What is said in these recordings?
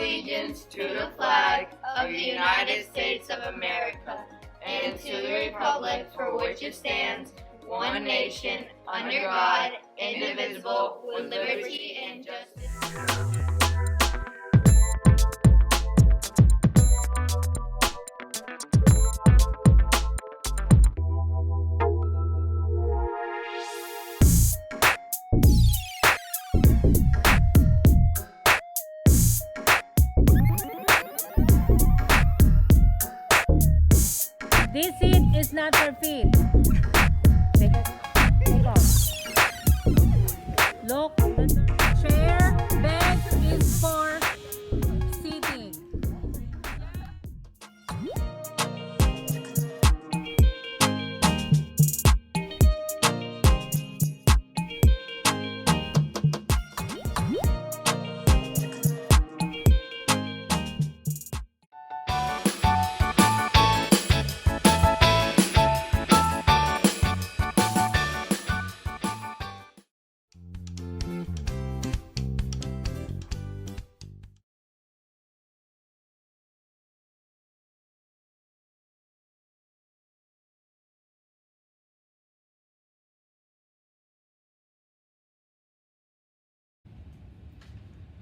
allegiance to the flag of the United States of America and to the republic for which it stands, one nation, under God, indivisible, with liberty and justice. This seat is not for feet. Take off. Look, the chair bed is for seating.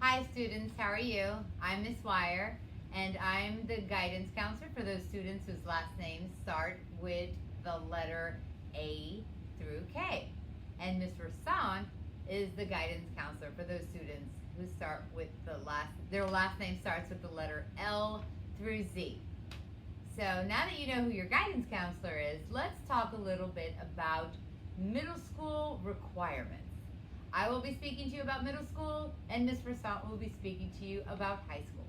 Hi students, how are you? I'm Miss Wire, and I'm the guidance counselor for those students whose last names start with the letter A through K. And Miss Rasan is the guidance counselor for those students who start with their last name starts with the letter L through Z. So now that you know who your guidance counselor is, let's talk a little bit about middle school requirements. I will be speaking to you about middle school, and Ms. Rassant will be speaking to you about high school.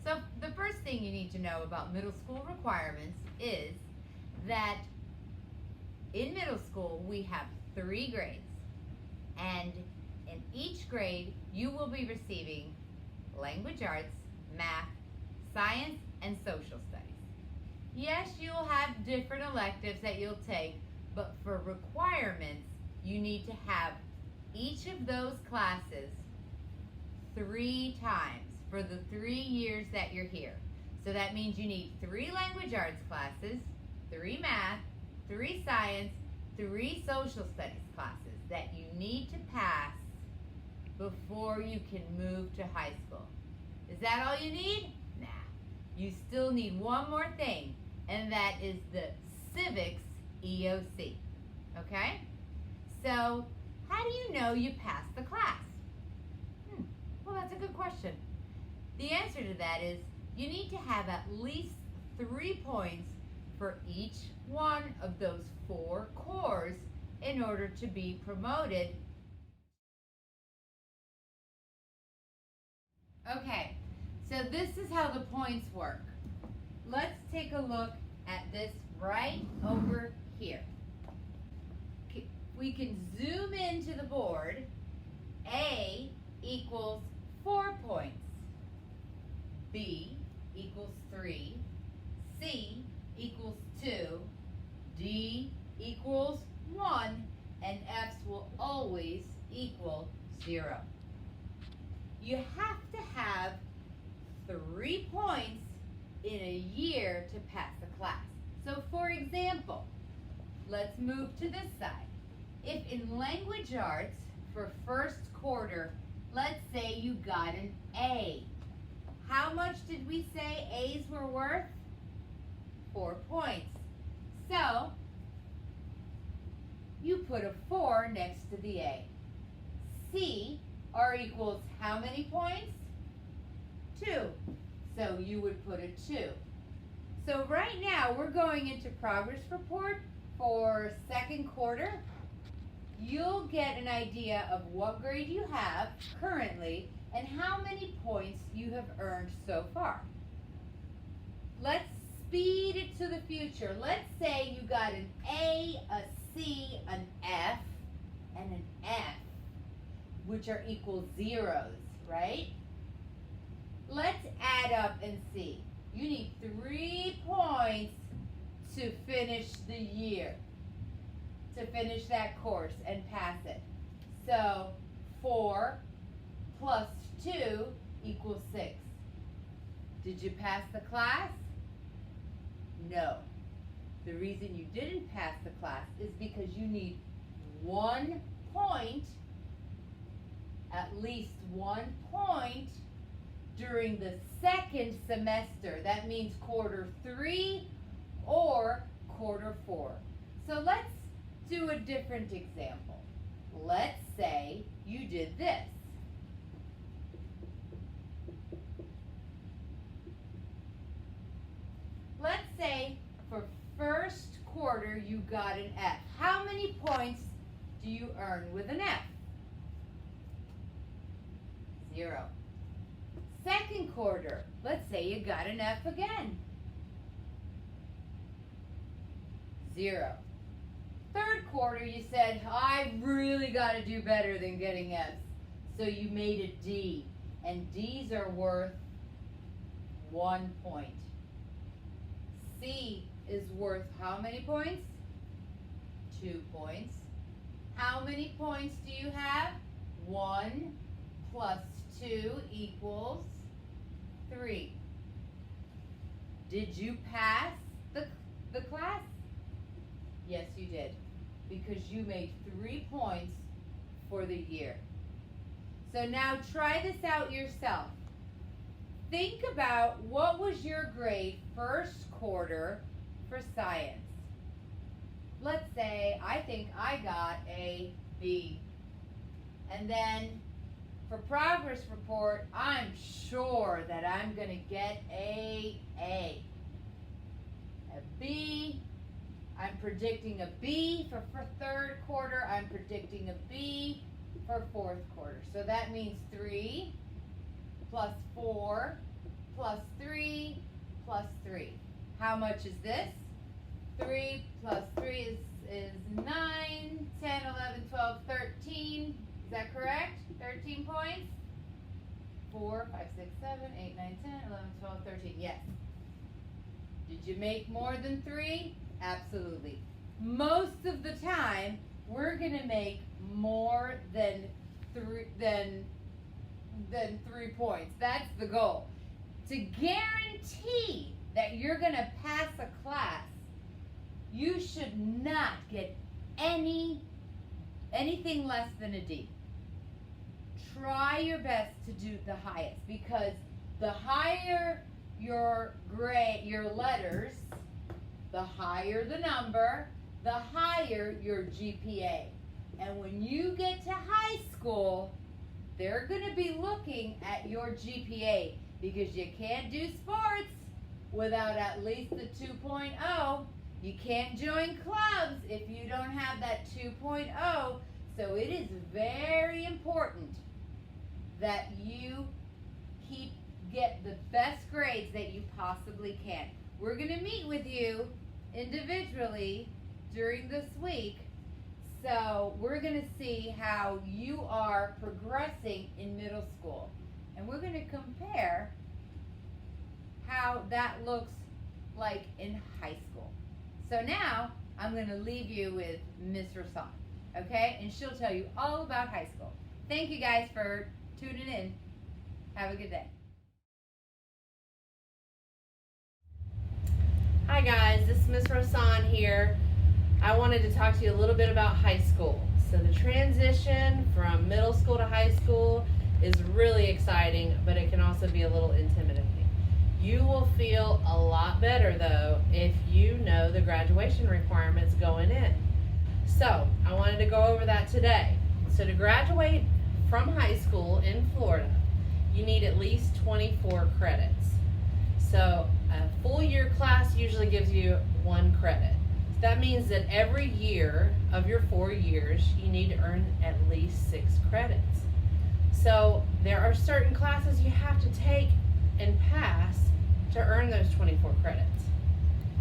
So the first thing you need to know about middle school requirements is that in middle school we have 3 grades, and in each grade you will be receiving language arts, math, science, and social studies. Yes, you'll have different electives that you'll take, but for requirements you need to have each of those classes 3 times for the 3 years that you're here. So that means you need 3 language arts classes, 3 math, 3 science, 3 social studies classes that you need to pass before you can move to high school. Is that all you need? Nah. You still need one more thing, and that is the civics EOC. Okay? So, how do you know you passed the class? Well, that's a good question. The answer to that is you need to have at least 3 points for each one of those 4 cores in order to be promoted. Okay, so this is how the points work. Let's take a look at this right over here. We can zoom into the board. A equals 4 points. B equals 3. C equals 2. D equals 1. And F's will always equal 0. You have to have 3 points in a year to pass the class. So for example, let's move to this side. If in language arts for first quarter, let's say you got an A. How much did we say A's were worth? 4 points. So, you put a 4 next to the A. C, R equals how many points? 2. So you would put a 2. So right now we're going into progress report for second quarter. You'll get an idea of what grade you have currently and how many points you have earned so far. Let's speed it to the future. Let's say you got an A, a C, an F, and an F, which are equal zeros, right? Let's add up and see. You need 3 points to finish the year, to finish that course and pass it. So 4 plus 2 equals 6. Did you pass the class? No. The reason you didn't pass the class is because you need 1 point, at least 1 point, during the second semester. That means quarter 3 or quarter 4. So let's do a different example. Let's say you did this. Let's say for first quarter you got an F. How many points do you earn with an F? 0. Second quarter, let's say you got an F again. 0. Third quarter, you said, I really got to do better than getting F's. So you made a D, and D's are worth 1 point. C is worth how many points? 2 points. How many points do you have? 1 plus 2 equals 3. Did you pass the class? Yes, you did, because you made 3 points for the year. So now try this out yourself. Think about what was your grade first quarter for science. Let's say I think I got a B. And then for progress report, I'm sure that I'm going to get a A. A B. I'm predicting a B for third quarter. I'm predicting a B for fourth quarter. So that means 3 plus 4 plus 3 plus 3. How much is this? 3 plus 3 is 9, 10, 11, 12, 13. Is that correct? 13 points? 4, 5, 6, 7, 8, 9, 10, 11, 12, 13. Yes. Did you make more than 3? Absolutely. Most of the time, we're going to make more than 3 points. That's the goal. To guarantee that you're going to pass a class, you should not get anything less than a D. Try your best to do the highest, because the higher your grade, your letters, the higher the number, the higher your GPA. And when you get to high school, they're going to be looking at your GPA, because you can't do sports without at least the 2.0. You can't join clubs if you don't have that 2.0. So it is very important that you get the best grades that you possibly can. We're going to meet with you individually during this week. So we're going to see how you are progressing in middle school. And we're going to compare how that looks like in high school. So now I'm going to leave you with Miss Rasan, okay? And she'll tell you all about high school. Thank you guys for tuning in. Have a good day. Hi guys, this is Miss Rasan here. I wanted to talk to you a little bit about high school. So the transition from middle school to high school is really exciting, but it can also be a little intimidating. You will feel a lot better though if you know the graduation requirements going in. So I wanted to go over that today. So to graduate from high school in Florida, you need at least 24 credits. So a full year class usually gives you 1 credit. So that means that every year of your 4 years, you need to earn at least 6 credits. So there are certain classes you have to take and pass to earn those 24 credits.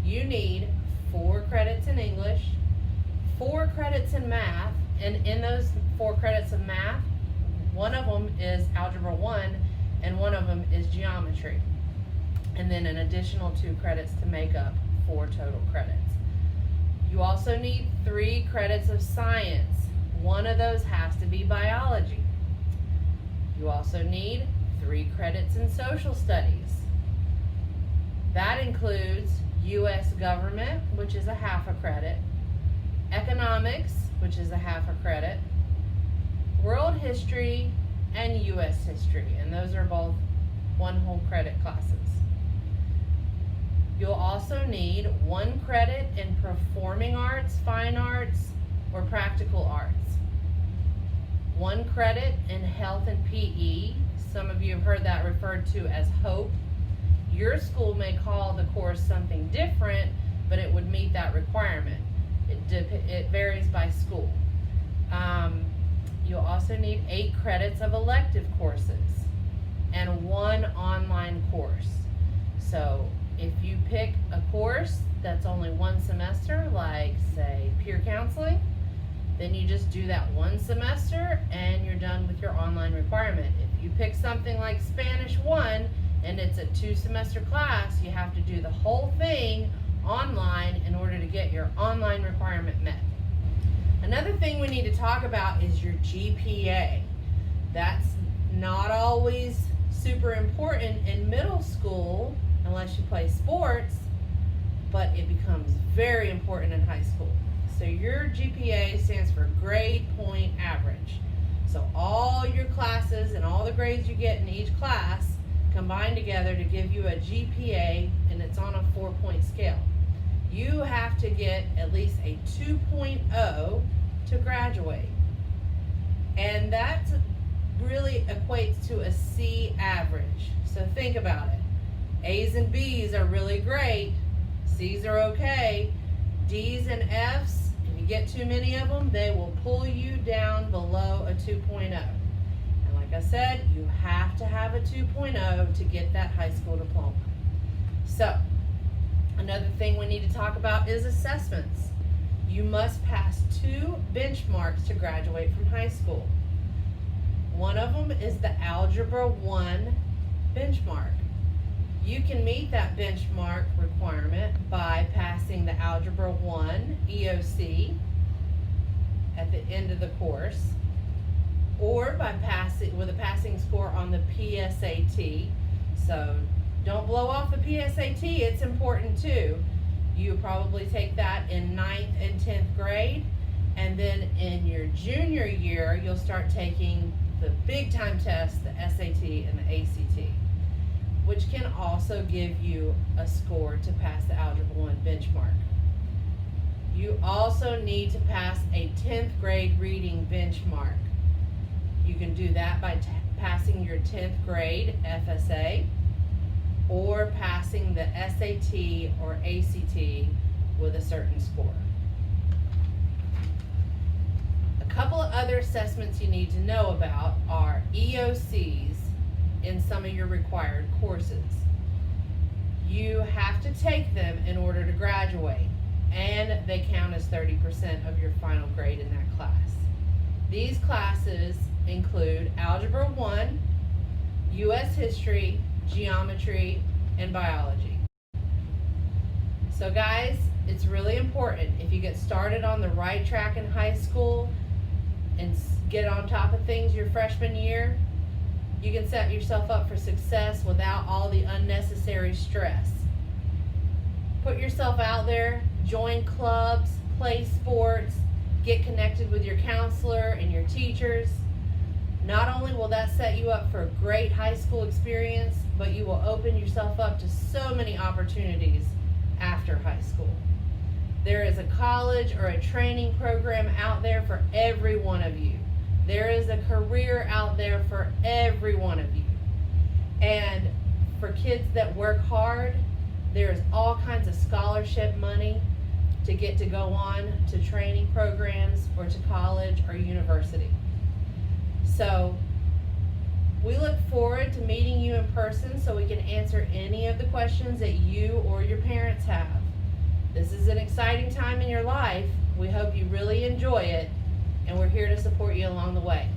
You need 4 credits in English, 4 credits in math, and in those 4 credits of math, one of them is Algebra 1 and one of them is Geometry. And then an additional 2 credits to make up 4 total credits. You also need 3 credits of science. One of those has to be biology. You also need 3 credits in social studies. That includes U.S. government, which is a half a credit, economics, which is a half a credit, world history, and U.S. history, and those are both one whole credit classes. You'll also need 1 credit in performing arts, fine arts, or practical arts. 1 credit in health and PE. Some of you have heard that referred to as HOPE. Your school may call the course something different, but it would meet that requirement. It varies by school. You'll also need 8 credits of elective courses and 1 online course. So if you pick a course that's only 1 semester, like say peer counseling, then you just do that 1 semester and you're done with your online requirement. If you pick something like Spanish 1 and it's a 2-semester class, you have to do the whole thing online in order to get your online requirement met. Another thing we need to talk about is your GPA. That's not always super important in middle school unless you play sports, but it becomes very important in high school. So your GPA stands for grade point average. So all your classes and all the grades you get in each class combine together to give you a GPA, and it's on a 4-point scale. You have to get at least a 2.0 to graduate. And that really equates to a C average. So think about it. A's and B's are really great. C's are okay. D's and F's, if you get too many of them, they will pull you down below a 2.0. And like I said, you have to have a 2.0 to get that high school diploma. So, another thing we need to talk about is assessments. You must pass 2 benchmarks to graduate from high school. One of them is the Algebra 1 benchmark. You can meet that benchmark requirement by passing the Algebra 1 EOC at the end of the course, or by passing with a passing score on the PSAT. So don't blow off the PSAT, it's important too. You probably take that in 9th and 10th grade, and then in your junior year, you'll start taking the big time tests, the SAT and the ACT, which can also give you a score to pass the Algebra 1 benchmark. You also need to pass a 10th grade reading benchmark. You can do that by passing your 10th grade FSA, or passing the SAT or ACT with a certain score. A couple of other assessments you need to know about are EOCs in some of your required courses. You have to take them in order to graduate, and they count as 30% of your final grade in that class. These classes include Algebra 1, U.S. History, Geometry, and Biology. So guys, it's really important if you get started on the right track in high school and get on top of things your freshman year, you can set yourself up for success without all the unnecessary stress. Put yourself out there, join clubs, play sports, get connected with your counselor and your teachers. Not only will that set you up for a great high school experience, but you will open yourself up to so many opportunities after high school. There is a college or a training program out there for every one of you. There is a career out there for every one of you. And for kids that work hard, there's all kinds of scholarship money to get to go on to training programs or to college or university. So we look forward to meeting you in person so we can answer any of the questions that you or your parents have. This is an exciting time in your life. We hope you really enjoy it, and we're here to support you along the way.